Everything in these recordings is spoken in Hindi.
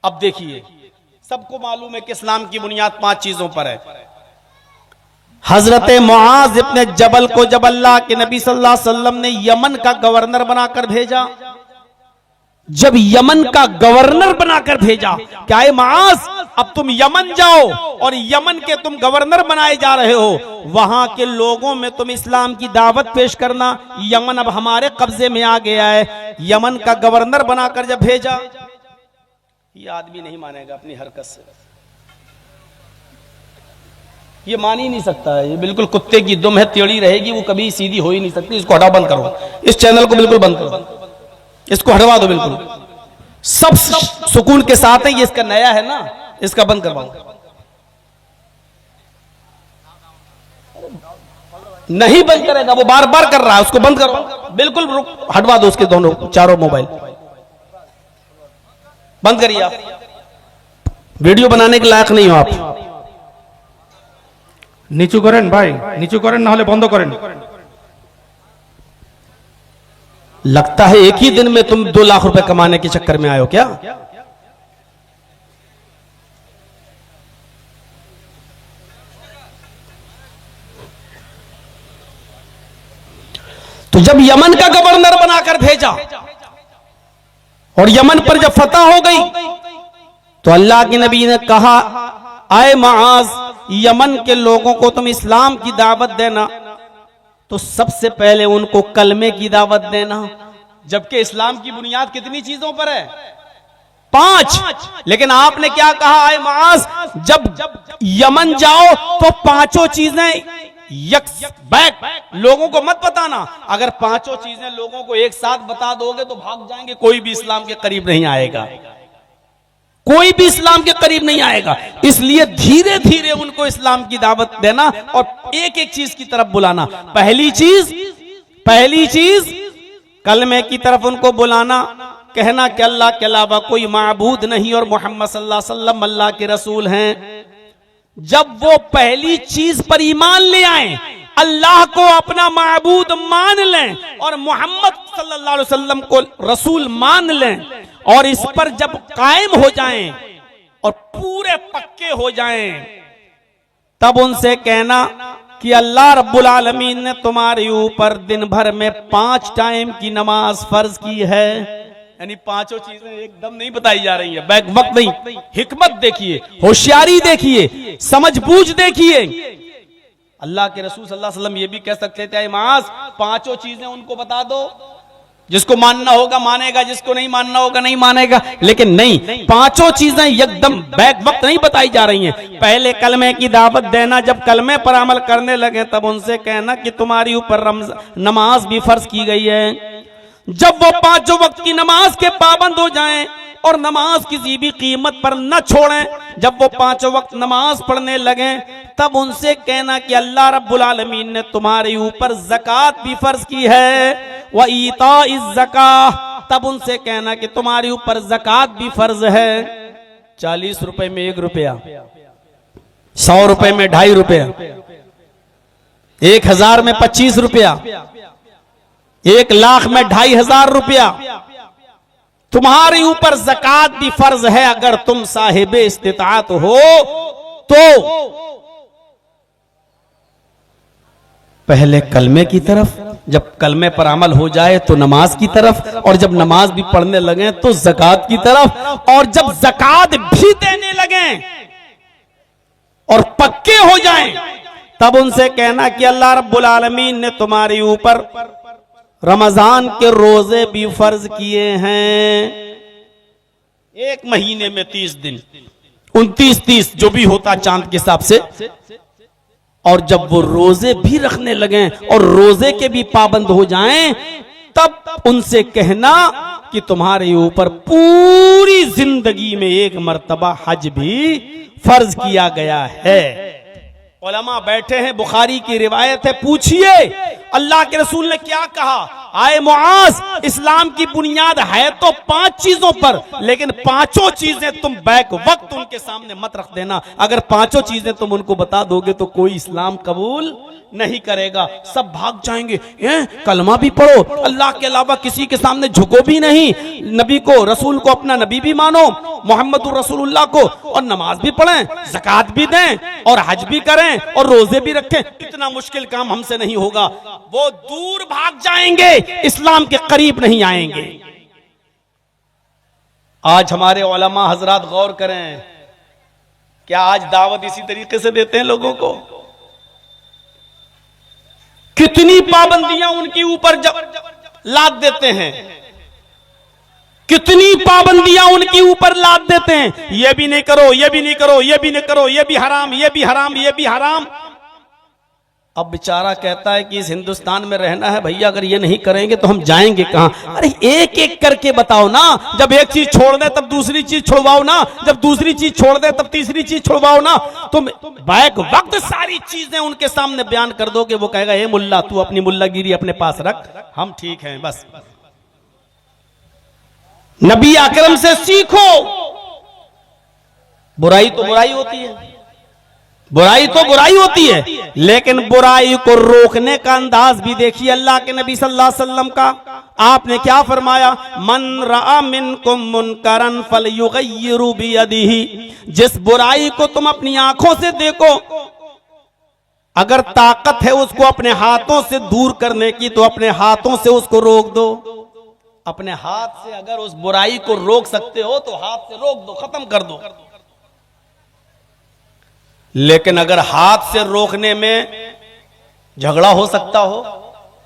अब देखिए, सबको मालूम है कि इस्लाम की बुनियाद 5 चीजों पर है। हजरत मुआज इब्ने जबल को जब अल्लाह के नबी सल्लल्लाहु अलैहि वसल्लम ने यमन का गवर्नर बनाकर भेजा, जब यमन का गवर्नर बनाकर भेजा, क्या है मुआज अब तुम यमन जाओ और यमन के तुम गवर्नर बनाए जा रहे हो, वहां के लोगों में तुम इस्लाम की दावत पेश करना, यमन अब हमारे कब्जे में आ गया है। यमन का गवर्नर बनाकर जब भेजा, ये आदमी नहीं मानेगा अपनी हरकत से, ये मान ही नहीं सकता है, ये बिल्कुल कुत्ते की दुम है, टेढ़ी रहेगी, वो कभी सीधी हो ही नहीं सकती। इसको हटाओ, बंद करो, इस चैनल को बिल्कुल बंद करो, इसको हटवा दो बिल्कुल, सब सुकून के साथ है। ये इसका नया है ना, इसका बंद करवाओ। नहीं बंद करेगा, वो बार बार कर रहा है, उसको बंद करो बिल्कुल, हटवा दो उसके दोनों चारों मोबाइल, बंद करिए। आप वीडियो बनाने के लायक नहीं हो आप। নিচু করেন ভাই, নিচু করেন, না হলে বন্ধ করেন। लगता है एक ही दिन में तुम 2 लाख रुपए कमाने के चक्कर में आए हो क्या? तो जब यमन का गवर्नर बनाकर भेजा और यमन पर जब फतह हो गई, तो अल्लाह के नबी ने कहा, आए मुआज, यमन के लोगों को तुम इस्लाम की दावत देना, तो सबसे पहले उनको कलमे की दावत देना। जबकि इस्लाम की बुनियाद कितनी चीजों पर है? 5। लेकिन आपने क्या कहा, आए मुआज, जब यमन जाओ तो 5 चीजें बैक लोगों को मत बताना। अगर 5 चीजें लोगों को एक साथ बता दोगे तो भाग जाएंगे, कोई भी इस्लाम के करीब नहीं आएगा, कोई भी इस्लाम के करीब नहीं आएगा। इसलिए धीरे धीरे उनको इस्लाम की दावत देना और एक एक चीज की तरफ बुलाना। पहली चीज कलमे की तरफ उनको बुलाना, कहना कि अल्लाह के अलावा कोई माबूद नहीं और मोहम्मद सल्लल्लाहु अलैहि वसल्लम अल्लाह के रसूल हैं। जब वो पहली चीज पर ईमान ले आए, अल्लाह को अपना माबूद मान लें और मोहम्मद सल्लल्लाहु अलैहि वसल्लम को रसूल मान लें, और इस पर जब कायम हो जाएं और पूरे पक्के हो जाएं, तब उनसे कहना कि अल्लाह रब्बुल आलमीन ने तुम्हारे ऊपर दिन भर में 5 टाइम की नमाज फर्ज की है। यानी 5 चीजें एकदम नहीं बताई जा रही है, बैक वक्त नहीं। हिकमत देखिए, होशियारी देखिए, समझबूझ देखिए। अल्लाह के रसूल सल्लल्लाहु अलैहि वसल्लम ये भी कह सकते थे, माज 5 चीजें उनको बता दो, जिसको मानना होगा मानेगा, जिसको नहीं मानना होगा नहीं मानेगा। लेकिन नहीं, 5 चीजें एकदम बैक वक्त नहीं बताई जा रही हैं। पहले कलमे की दावत देना, जब कलमे पर अमल करने लगे तब उनसे कहना कि तुम्हारी ऊपर नमाज भी फर्ज की गई है। जब वो 5 वक्त की नमाज के पाबंद हो जाएं और नमाज किसी भी कीमत पर न छोड़ें, जब वो 5 वक्त नमाज पढ़ने लगे, तब उनसे कहना कि अल्लाह रब्बुल आलमीन ने तुम्हारे ऊपर ज़कात भी फर्ज की है, व ईताइज़ ज़कात, तब उनसे कहना कि तुम्हारे ऊपर ज़कात भी फर्ज है। 40 रुपए में 1 रुपया, 100 रुपए में 2.5 रुपया, 1000 में 25 रुपया, 1 लाख में 2500 रुपया, तुम्हारे ऊपर ज़कात भी फर्ज है। अगर तुम साहिब इस्तिताअत हो तो पहले कलमे की तरफ, जब कलमे पर अमल हो जाए तो नमाज की तरफ, और जब नमाज भी पढ़ने लगे तो ज़कात की तरफ, और जब ज़कात भी देने लगे और पक्के हो जाएं, तब उनसे कहना कि अल्लाह रब्बुल आलमीन ने तुम्हारे ऊपर रमजान के रोजे भी फर्ज किए हैं। 1 महीने में 30 दिन, 29-30 जो भी होता चांद के हिसाब से। और जब वो रोजे भी रखने लगे और रोजे के भी पाबंद हो जाएं, तब उनसे कहना कि तुम्हारे ऊपर पूरी जिंदगी में 1 मर्तबा हज भी फर्ज किया गया है। उलमा बैठे हैं, बुखारी की रिवायत है, पूछिए अल्लाह के रसूल ने क्या कहा, आए मुआज, इस्लाम की बुनियाद है तो 5 चीजों पर, लेकिन 5 चीजें तुम बैक वक्त उनके सामने मत रख देना। अगर 5 चीजें तुम उनको बता दोगे तो कोई इस्लाम कबूल नहीं करेगा, सब भाग जाएंगे। कलमा भी पढ़ो, अल्लाह के अलावा किसी के सामने झुको भी नहीं, नबी को रसूल को अपना नबी भी मानो, मोहम्मदुर रसूलुल्लाह को, और नमाज भी पढ़ें, ज़कात भी दें, और हज भी करें, और रोजे भी रखें। इतना मुश्किल काम हमसे नहीं होगा। वो दूर भाग जाएंगे, इस्लाम के करीब नहीं आएंगे। आज हमारे उलमा हजरात गौर करें, क्या आज दावत इसी तरीके से देते हैं लोगों को? कितनी पाबंदियां उनके ऊपर लाद देते हैं, कितनी पाबंदियां उनके ऊपर लाद देते हैं। ये भी नहीं करो, ये भी नहीं करो, ये भी नहीं करो, ये भी हराम, ये भी हराम, ये भी हराम। अब बेचारा कहता है कि इस हिंदुस्तान में रहना है भैया, अगर ये नहीं करेंगे तो हम जाएंगे कहां? अरे एक एक करके बताओ ना। जब एक चीज छोड़ दे तब दूसरी चीज छुड़वाओ ना, जब दूसरी चीज छोड़ दे तब तीसरी चीज छुड़वाओ ना। तुम बैक वक्त सारी चीजें उनके सामने बयान कर दोगे, वो कहेगा ए मुल्ला, तू अपनी मुल्लागिरी अपने पास रख, हम ठीक हैं बस। नबी अकरम से सीखो। बुराई तो बुराई होती है, बुराई तो बुराई होती है, लेकिन बुराई को रोकने का अंदाज भी देखिए अल्लाह के नबी सल्लल्लाहु अलैहि वसल्लम का। आपने क्या फरमाया, मन रआ मिनकुम मुनकरन फलयुगय्यिरु बियदिही। जिस बुराई को तुम अपनी आंखों से देखो, अगर ताकत है उसको अपने हाथों से दूर करने की तो अपने हाथों से उसको रोक दो। अपने हाथ से अगर उस बुराई को रोक सकते हो तो हाथ से रोक दो, खत्म कर दो। लेकिन अगर हाथ से रोकने में झगड़ा हो सकता हो,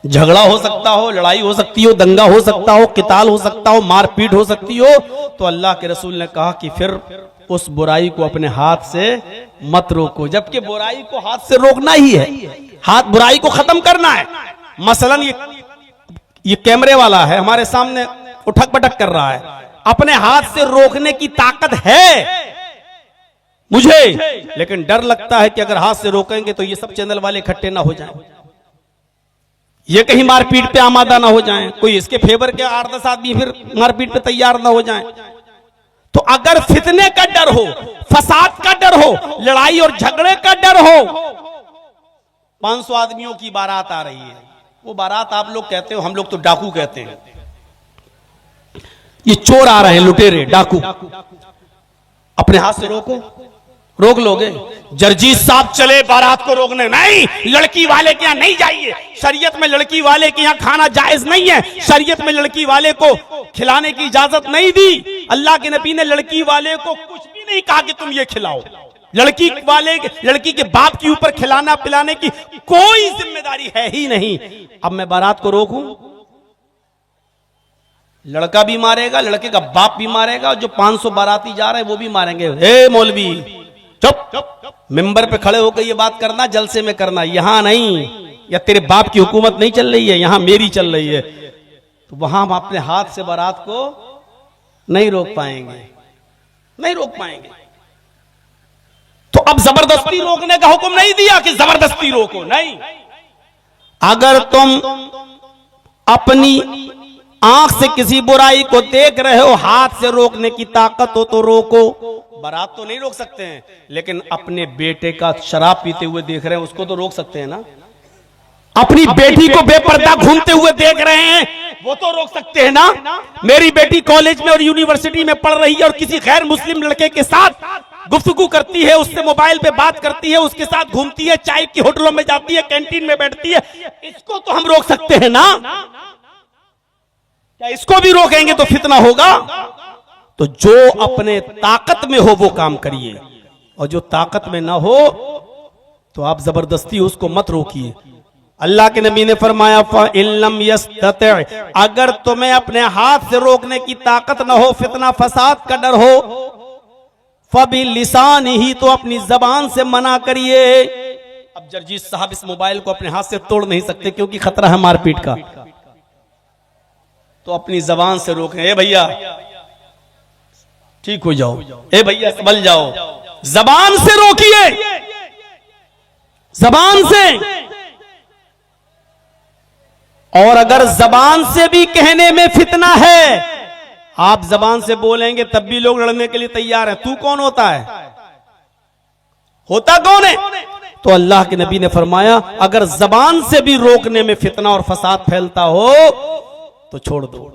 झगड़ा हो सकता हो, लड़ाई हो सकती हो, दंगा हो सकता हो, किताल हो सकता हो, मारपीट हो सकती हो, तो अल्लाह के रसूल ने कहा कि फिर उस बुराई को अपने हाथ से मत रोको। जबकि बुराई को हाथ से रोकना ही है, हाथ बुराई को खत्म करना है। मसलन ये कैमरे वाला है हमारे सामने उठक पटक कर रहा है, अपने हाथ से रोकने की ताकत है मुझे, लेकिन डर लगता है कि अगर हाथ से रोकेंगे तो ये सब चैनल वाले इकट्ठे ना हो जाएं, ये कहीं मारपीट पे आमादा ना हो जाएं, कोई इसके फेवर के 8-10 आदमी फिर मारपीट पे तैयार ना हो जाएं। तो अगर फितने का डर हो, फसाद का डर हो, लड़ाई और झगड़े का डर हो, 500 आदमियों की बारात आ रही है, वो बारात आप लोग कहते हो, हम लोग तो डाकू कहते हैं, ये चोर आ रहे हैं, लुटेरे डाकू, अपने हाथ से रोको, रोक लोगे? जर्जीत साहब चले बारात को रोकने, नहीं, लड़की वाले के यहां नहीं जाइए, शरीयत में लड़की वाले के यहां खाना जायज नहीं है, शरीयत में लड़की वाले को खिलाने की इजाजत नहीं दी। अल्लाह के नबी ने लड़की वाले को कुछ भी नहीं कहा कि तुम ये खिलाओ। लड़की के बाप के ऊपर खिलाना पिलाने की कोई जिम्मेदारी है ही नहीं। अब मैं बारात को रोकूं? लड़का भी मारेगा, लड़के का बाप भी मारेगा, जो 500 बाराती जा रहे हैं वो भी मारेंगे। हे मौलवी चुप, मिंबर पे खड़े होकर ये बात करना, जलसे में करना, यहां नहीं, या तेरे बाप की हुकूमत नहीं चल रही है, यहां मेरी चल रही है। तो वहां हम अपने हाथ से बारात को नहीं रोक पाएंगे, नहीं रोक पाएंगे। तो अब जबरदस्ती रोकने का हुक्म नहीं दिया कि जबरदस्ती रोको, नहीं। अगर तुम अपनी आंख से किसी बुराई को देख रहे हो, हाथ से रोकने की ताकत हो तो रोको। बारात तो नहीं रोक सकते हैं, लेकिन अपने बेटे का शराब पीते हुए देख रहे हैं, उसको तो रोक सकते हैं ना। अपनी बेटी को बेपर्दा घूमते हुए देख रहे हैं, वो तो रोक सकते हैं ना। मेरी बेटी कॉलेज में और यूनिवर्सिटी में पढ़ रही है और किसी गैर मुस्लिम लड़के के साथ गुफ्तगू करती है, उससे मोबाइल पे बात करती है, उसके साथ घूमती है, चाय की होटलों में जाती है, कैंटीन में बैठती है, इसको तो हम रोक सकते हैं ना। क्या इसको भी रोकेंगे तो फितना होगा? तो जो अपने ताकत में हो वो काम करिए, और जो ताकत में ना हो तो आप जबरदस्ती उसको मत रोकिए। अल्लाह के नबी ने फरमाया फ़इल्लम यस्तति, अगर तुम्हें अपने हाथ से रोकने की ताकत ना हो, फितना फसाद का डर हो, फ़बिलिसानिही, तो अपनी जबान से मना करिए। अब जर्जीत साहब इस मोबाइल को अपने हाथ से तोड़ नहीं सकते क्योंकि खतरा है मारपीट का, तो अपनी जबान से रोकें। ए भैया ठीक हो जाओ, ए भैया संभल जाओ, जबान से रोकिए, जबान से। और अगर जबान से भी कहने में फितना है, आप जबान से बोलेंगे तब भी लोग लड़ने के लिए तैयार हैं। तू कौन होता है? होता कौन है? तो अल्लाह के नबी ने फरमाया अगर जबान से भी रोकने में फितना और फसाद फैलता हो तो छोड़ दो।